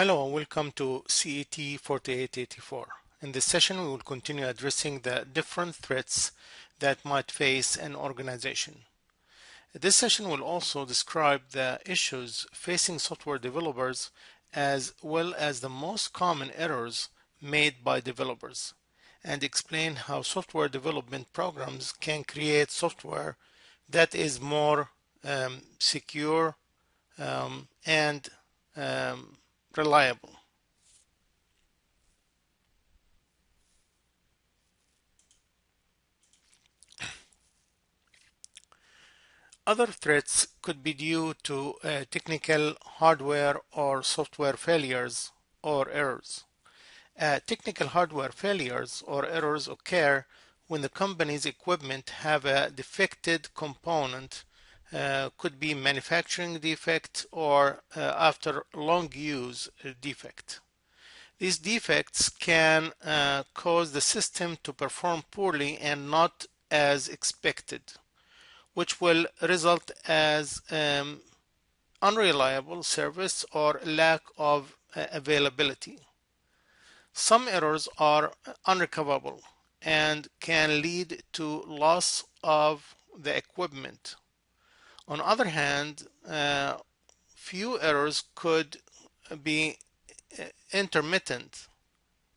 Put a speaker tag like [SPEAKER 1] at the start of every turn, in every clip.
[SPEAKER 1] Hello and welcome to CET 4884. In this session, we will continue addressing the different threats that might face an organization. This session will also describe the issues facing software developers as well as the most common errors made by developers and explain how software development programs can create software that is more secure and reliable. Other threats could be due to technical hardware or software failures or errors. Technical hardware failures or errors occur when the company's equipment have a defected component, could be manufacturing defect or after long use defect. These defects can cause the system to perform poorly and not as expected, which will result as unreliable service or lack of availability. Some errors are unrecoverable and can lead to loss of the equipment. On the other hand, few errors could be intermittent,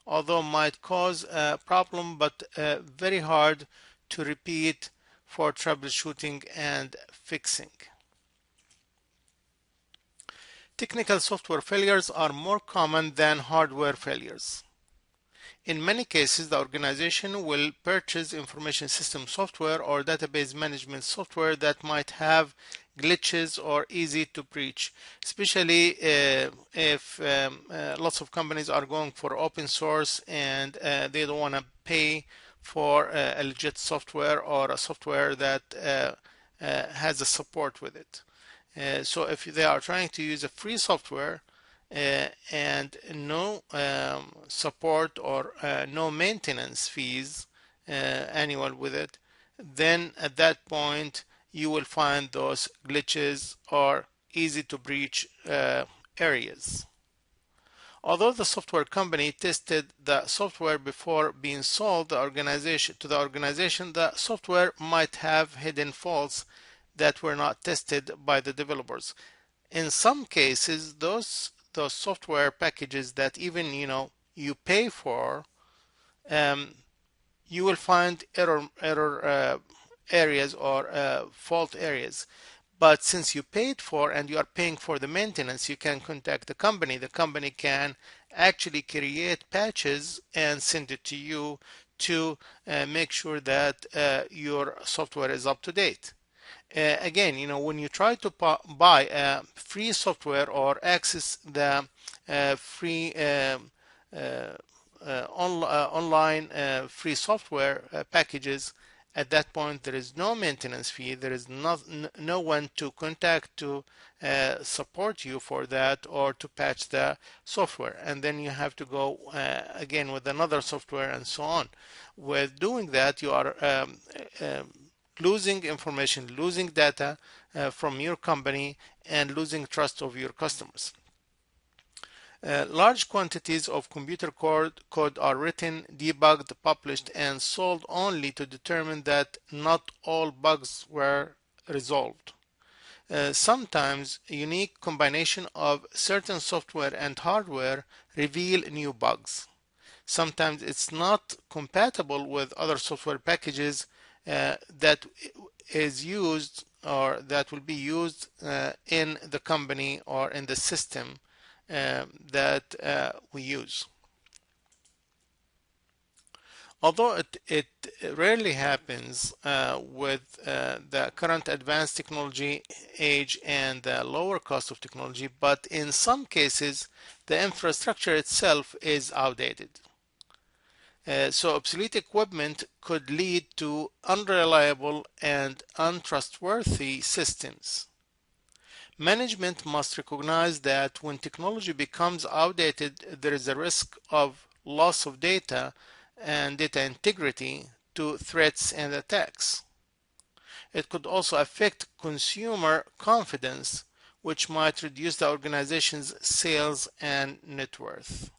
[SPEAKER 1] although might cause a problem but very hard to repeat for troubleshooting and fixing. Technical software failures are more common than hardware failures. In many cases, the organization will purchase information system software or database management software that might have glitches or easy to breach, especially if lots of companies are going for open source and they don't want to pay for a legit software or a software that has a support with it. So if they are trying to use a free software and no support or no maintenance fees annual with it, then at that point you will find those glitches or easy to breach areas. Although the software company tested the software before being sold to the organization, the software might have hidden faults that were not tested by the developers. In some cases, those software packages that even you pay for, you will find error areas or fault areas. But since you paid for and you are paying for the maintenance, you can contact the company. The company can actually create patches and send it to you to make sure that your software is up to date. Again, when you try to buy free software or access the free online free software packages, at that point there is no maintenance fee. There is no one to contact to support you for that or to patch the software, and then you have to go again with another software and so on. With doing that, you are losing information, losing data from your company, and losing trust of your customers. Large quantities of computer code are written, debugged, published, and sold only to determine that not all bugs were resolved. Sometimes a unique combination of certain software and hardware reveal new bugs. Sometimes it's not compatible with other software packages that is used or that will be used in the company or in the system that we use. Although it rarely happens with the current advanced technology age and the lower cost of technology, but in some cases the infrastructure itself is outdated. So obsolete equipment could lead to unreliable and untrustworthy systems. Management must recognize that when technology becomes outdated, there is a risk of loss of data and data integrity to threats and attacks. It could also affect consumer confidence, which might reduce the organization's sales and net worth.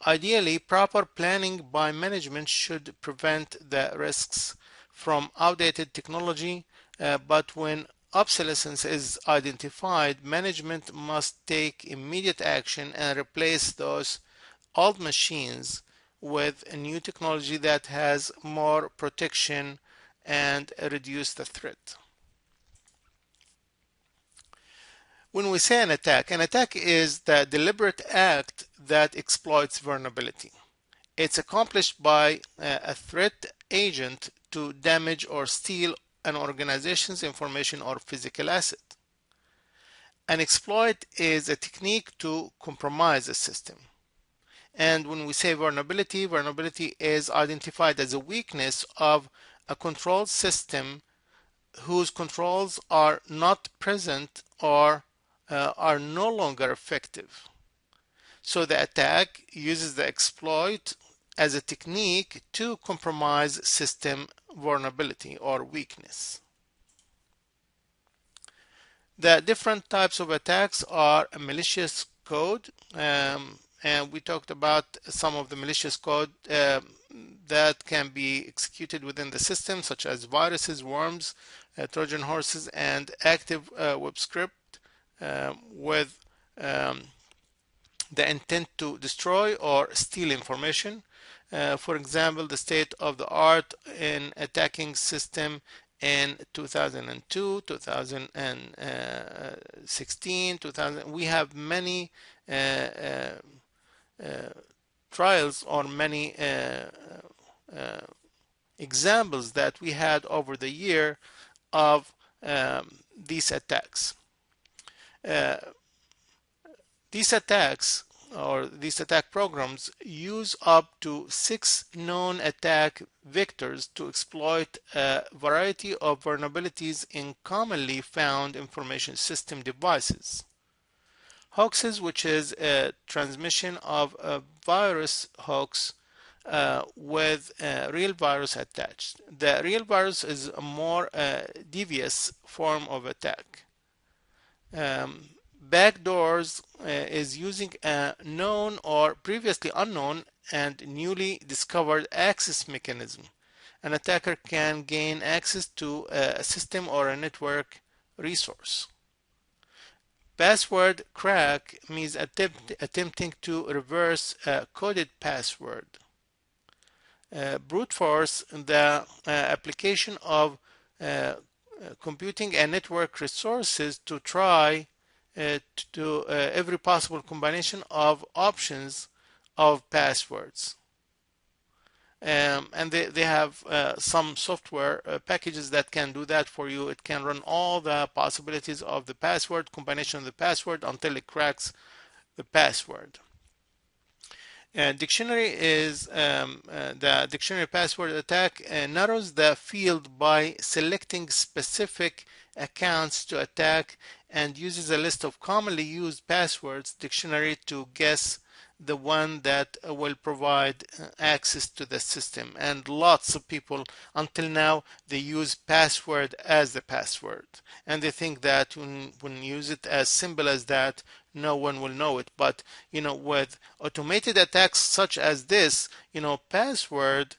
[SPEAKER 1] Ideally, proper planning by management should prevent the risks from outdated technology, but when obsolescence is identified, management must take immediate action and replace those old machines with a new technology that has more protection and reduce the threat. When we say an attack is the deliberate act that exploits vulnerability. It's accomplished by a threat agent to damage or steal an organization's information or physical asset. An exploit is a technique to compromise a system. And when we say vulnerability, vulnerability is identified as a weakness of a control system whose controls are not present or are no longer effective. So the attack uses the exploit as a technique to compromise system vulnerability or weakness. The different types of attacks are a malicious code, and we talked about some of the malicious code that can be executed within the system, such as viruses, worms, Trojan horses, and active web script with the intent to destroy or steal information. For example, the state of the art in attacking system in 2002, 2016, 2000. We have many trials or many examples that we had over the year of these attacks. These attacks or these attack programs use up to 6 known attack vectors to exploit a variety of vulnerabilities in commonly found information system devices. Hoaxes, which is a transmission of a virus hoax with a real virus attached. The real virus is a more devious form of attack. Backdoors is using a known or previously unknown and newly discovered access mechanism. An attacker can gain access to a system or a network resource. Password crack means attempting to reverse a coded password. Brute force, the application of computing and network resources to try to every possible combination of options of passwords. And they have some software packages that can do that for you. It can run all the possibilities of the password, combination of the password until it cracks the password. Dictionary is the dictionary password attack narrows the field by selecting specific accounts to attack and uses a list of commonly used passwords dictionary to guess the one that will provide access to the system. And lots of people until now they use password as the password, and they think that when you use it as simple as that, no one will know it. But with automated attacks such as this, password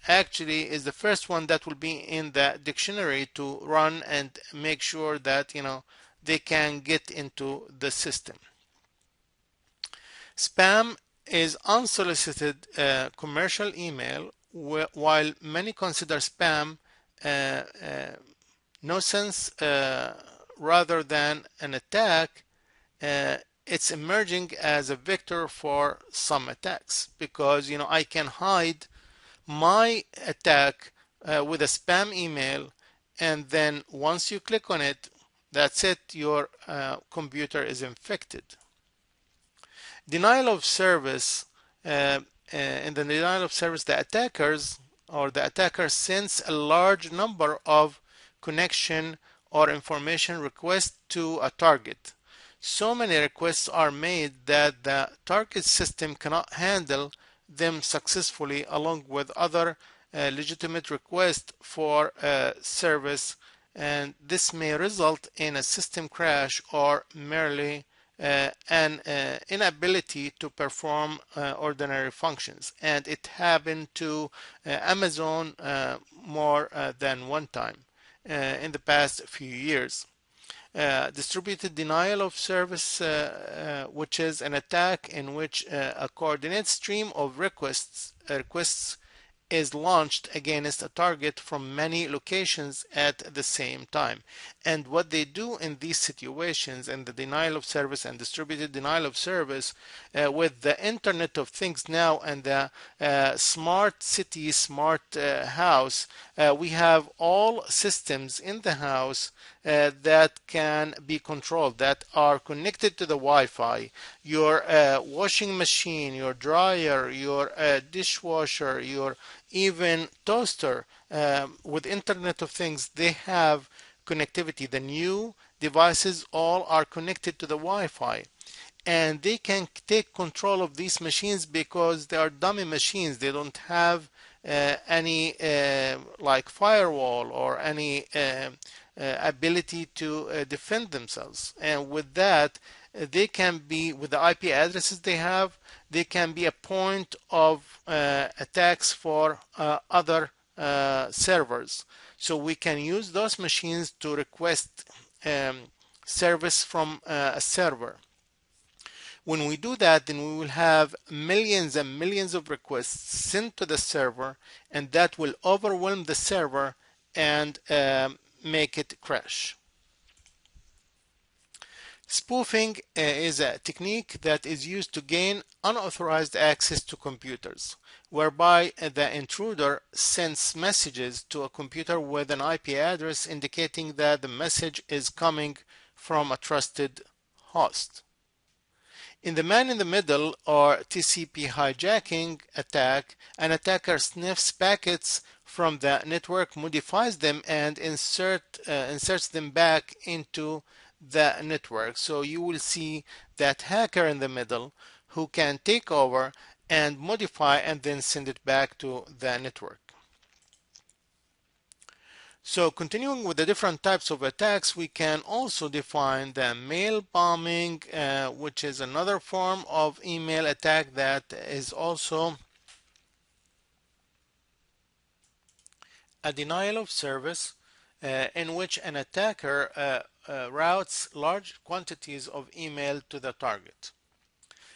[SPEAKER 1] actually is the first one that will be in the dictionary to run and make sure that they can get into the system. Spam is unsolicited commercial email, while many consider spam nuisance rather than an attack. It's emerging as a vector for some attacks because I can hide my attack with a spam email, and then once you click on it, that's it, your computer is infected. Denial of service. In the denial of service, the attacker sends a large number of connection or information requests to a target. So many requests are made that the target system cannot handle them successfully, along with other legitimate requests for service and this may result in a system crash or merely an inability to perform ordinary functions. And it happened to Amazon more than one time in the past few years. Distributed denial of service, which is an attack in which a coordinated stream of requests is launched against a target from many locations at the same time. And what they do in these situations, in the denial of service and distributed denial of service, with the Internet of Things now and the smart city, smart house, we have all systems in the house that can be controlled, that are connected to the Wi-Fi. Your washing machine, your dryer, your dishwasher, your even toaster, with Internet of Things, they have connectivity. The new devices all are connected to the Wi-Fi, and they can take control of these machines because they are dummy machines. They don't have any like firewall or any ability to defend themselves. And with that, they can be, with the IP addresses they have, they can be a point of attacks for other servers. So we can use those machines to request service from a server. When we do that, then we will have millions and millions of requests sent to the server, and that will overwhelm the server and make it crash. Spoofing is a technique that is used to gain unauthorized access to computers, whereby the intruder sends messages to a computer with an IP address indicating that the message is coming from a trusted host. In the man-in-the-middle or TCP hijacking attack, an attacker sniffs packets from the network, modifies them, and inserts them back into the network. So you will see that hacker in the middle who can take over and modify and then send it back to the network. So continuing with the different types of attacks, we can also define the mail bombing, which is another form of email attack that is also a denial of service in which an attacker routes large quantities of email to the target.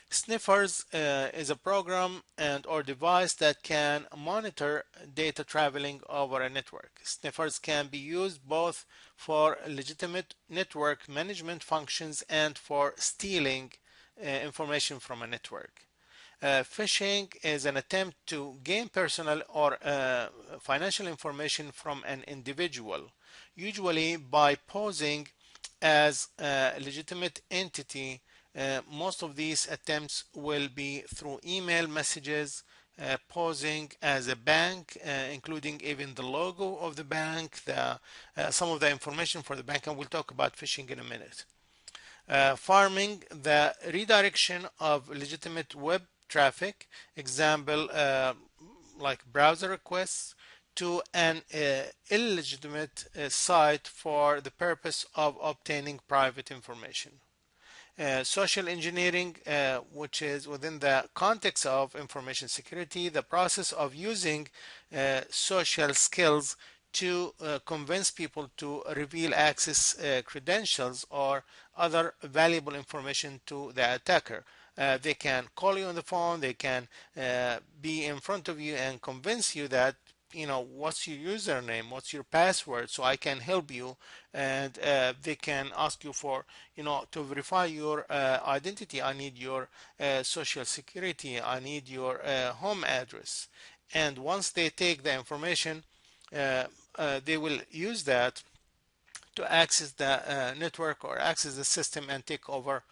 [SPEAKER 1] Sniffers is a program and or device that can monitor data traveling over a network. Sniffers can be used both for legitimate network management functions and for stealing information from a network. Phishing is an attempt to gain personal or financial information from an individual, usually by posing as a legitimate entity. Most of these attempts will be through email messages, posing as a bank, including even the logo of the bank, some of the information for the bank, and we'll talk about phishing in a minute. Farming, the redirection of legitimate web traffic, example like browser requests, to an illegitimate site for the purpose of obtaining private information. Social engineering, which is within the context of information security, the process of using social skills to convince people to reveal access credentials or other valuable information to the attacker. They can call you on the phone, they can be in front of you and convince you that, what's your username, what's your password, so I can help you. And they can ask you for, to verify your identity. I need your social security, I need your home address. And once they take the information, they will use that to access the network or access the system and take over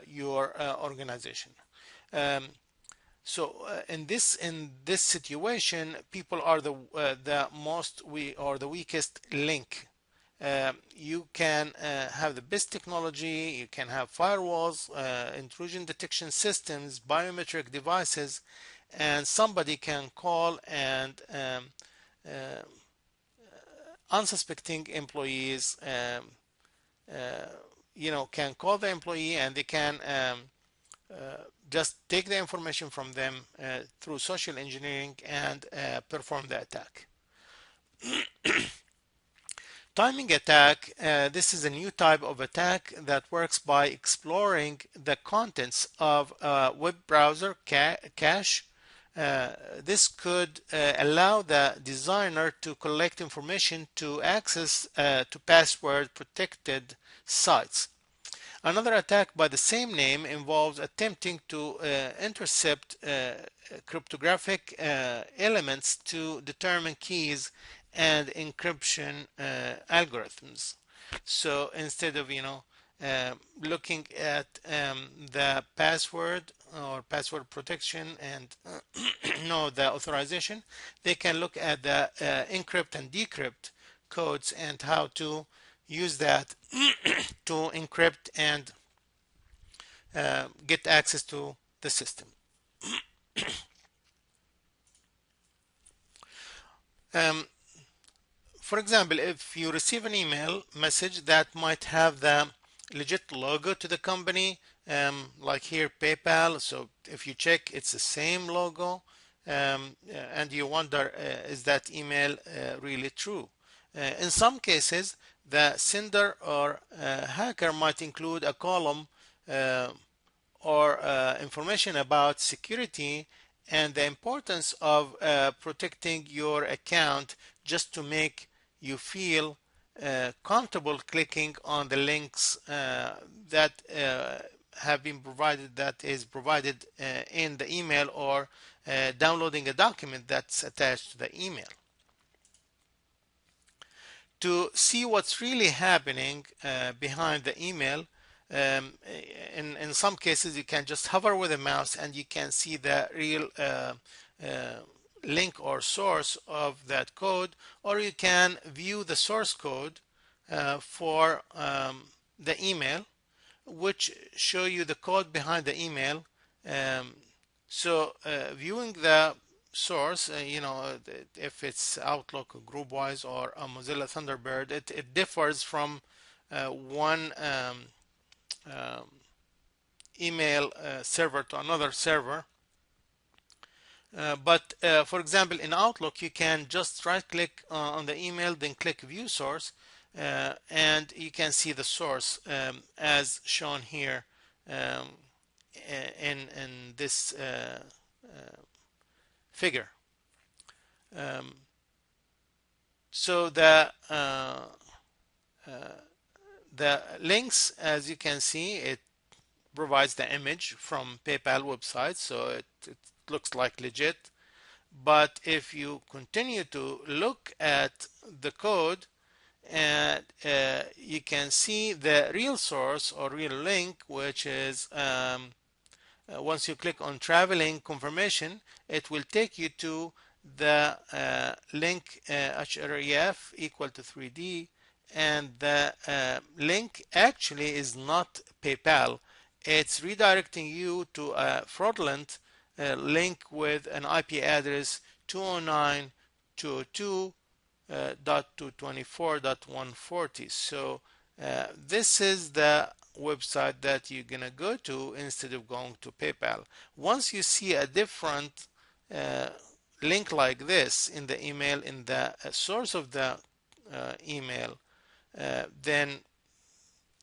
[SPEAKER 1] your organization. So in this situation, people are the weakest link. You can have the best technology, you can have firewalls, intrusion detection systems, biometric devices, and somebody can call and unsuspecting employees can call the employee, and they can just take the information from them through social engineering and perform the attack. Timing attack, this is a new type of attack that works by exploring the contents of a web browser cache. This could allow the designer to collect information to access to password protected sites. Another attack by the same name involves attempting to intercept cryptographic elements to determine keys and encryption algorithms. So instead of looking at the password or password protection and no, the authorization, they can look at the encrypt and decrypt codes and how to use that to encrypt and get access to the system. For example, if you receive an email message that might have the legit logo to the company, like here PayPal, so if you check, it's the same logo, and you wonder, is that email really true? In some cases, the sender or hacker might include a column or information about security and the importance of protecting your account just to make you feel comfortable clicking on the links that have been provided, that is provided in the email, or downloading a document that's attached to the email. To see what's really happening behind the email, in some cases you can just hover with a mouse and you can see the real link or source of that code, or you can view the source code for the email, which show you the code behind the email. Viewing the source, if it's Outlook, GroupWise, or a Mozilla Thunderbird, it differs from one email server to another server. But for example, in Outlook, you can just right click on the email, then click view source, and you can see the source as shown here in this figure. So the links, as you can see, it provides the image from PayPal website, so it looks like legit. But if you continue to look at the code, and you can see the real source or real link, which is once you click on traveling confirmation, it will take you to the link href equal to 3D, and the link actually is not PayPal. It's redirecting you to a fraudulent link with an IP address 209.202.224.140. So this is the website that you're gonna go to instead of going to PayPal. Once you see a different link like this in the email, in the source of the email, then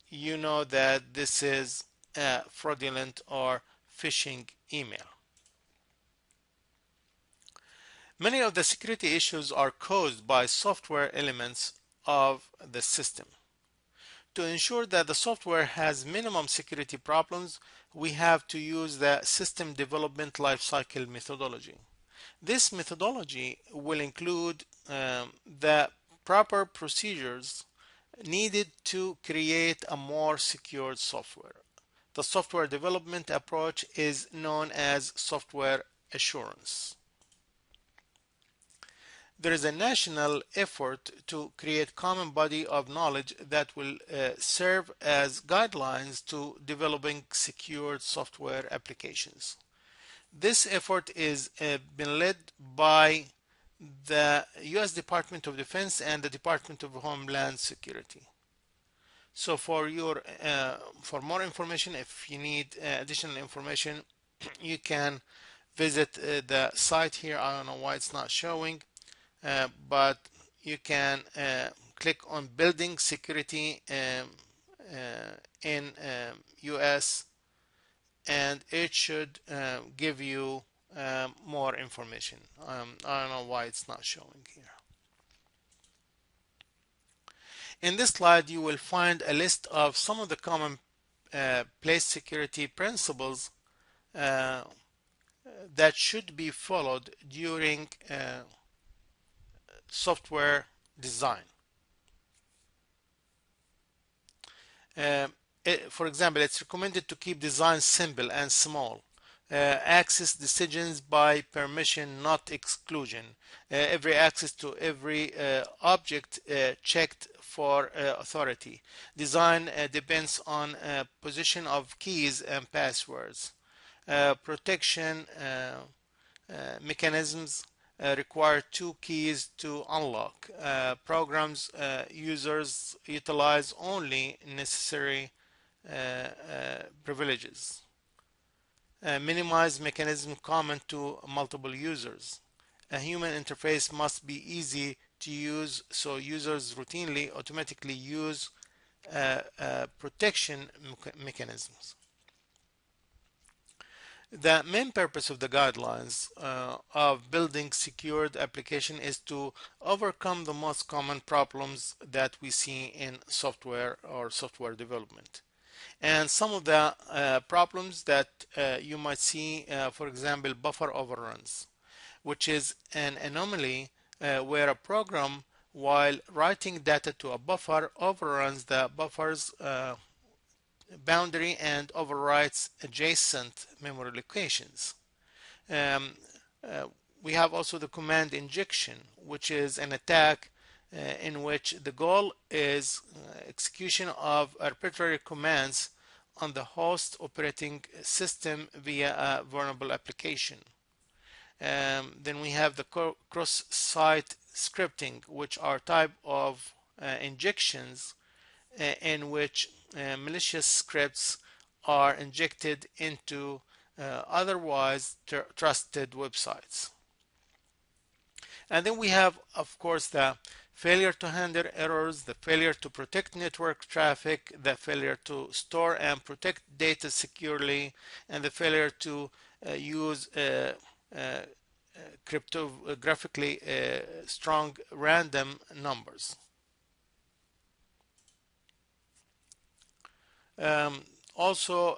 [SPEAKER 1] you know that this is a fraudulent or phishing email. Many of the security issues are caused by software elements of the system. To ensure that the software has minimum security problems, we have to use the system development lifecycle methodology. This methodology will include the proper procedures needed to create a more secure software. The software development approach is known as software assurance. There is a national effort to create common body of knowledge that will serve as guidelines to developing secured software applications. This effort is been led by the US Department of Defense and the Department of Homeland Security. So for more information, if you need additional information, you can visit the site here. I don't know why it's not showing, but you can click on building security in US, and it should give you more information. I don't know why it's not showing here. In this slide, you will find a list of some of the common place security principles uh, that should be followed during software design. For example, it's recommended to keep design simple and small. Access decisions by permission, not exclusion. Every access to every object checked for authority. Design depends on position of keys and passwords. Protection mechanisms require two keys to unlock. Programs users utilize only necessary privileges. Minimize mechanism common to multiple users. A human interface must be easy to use, so users routinely automatically use protection mechanisms. The main purpose of the guidelines of building secured application is to overcome the most common problems that we see in software or software development. And some of the problems that you might see, for example, buffer overruns, which is an anomaly where a program, while writing data to a buffer, overruns the buffer's boundary and overwrites adjacent memory locations. Um, we have also the command injection, which is an attack in which the goal is execution of arbitrary commands on the host operating system via a vulnerable application. Then we have the cross-site scripting, which are type of injections in which malicious scripts are injected into otherwise trusted websites. And then we have, of course, the failure to handle errors, the failure to protect network traffic, the failure to store and protect data securely, and the failure to use cryptographically strong random numbers. Also,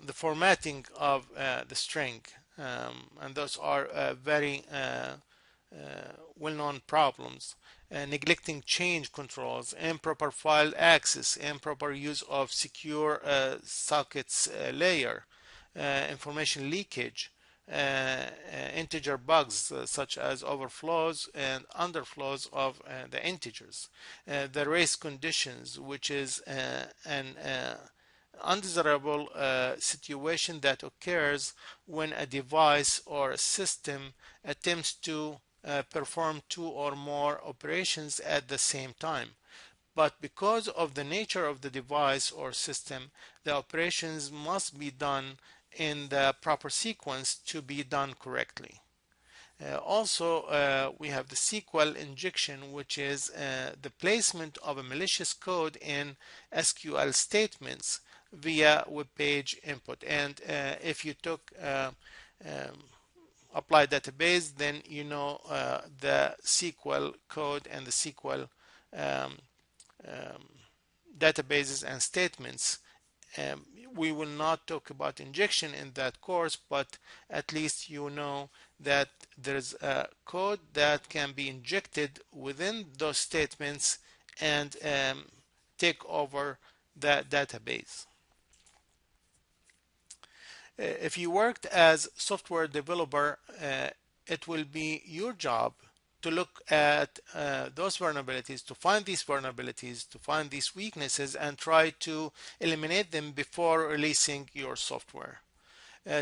[SPEAKER 1] the formatting of the string, and those are very well-known problems. Neglecting change controls, improper file access, improper use of secure sockets layer, information leakage, integer bugs such as overflows and underflows of the integers, the race conditions, which is an undesirable situation that occurs when a device or a system attempts to perform two or more operations at the same time. But because of the nature of the device or system, the operations must be done in the proper sequence to be done correctly. Also, we have the SQL injection, which is the placement of a malicious code in SQL statements via web page input. And if you took applied database, then you know the SQL code and the SQL databases and statements. We will not talk about injection in that course, but at least you know that there's a code that can be injected within those statements and take over the database. If you worked as software developer, it will be your job to look at those vulnerabilities, to find these vulnerabilities, to find these weaknesses, and try to eliminate them before releasing your software.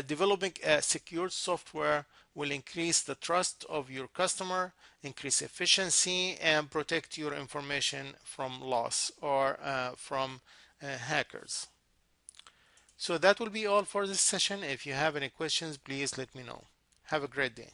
[SPEAKER 1] Developing a secure software will increase the trust of your customer, increase efficiency, and protect your information from loss or from hackers. So that will be all for this session. If you have any questions, please let me know. Have a great day.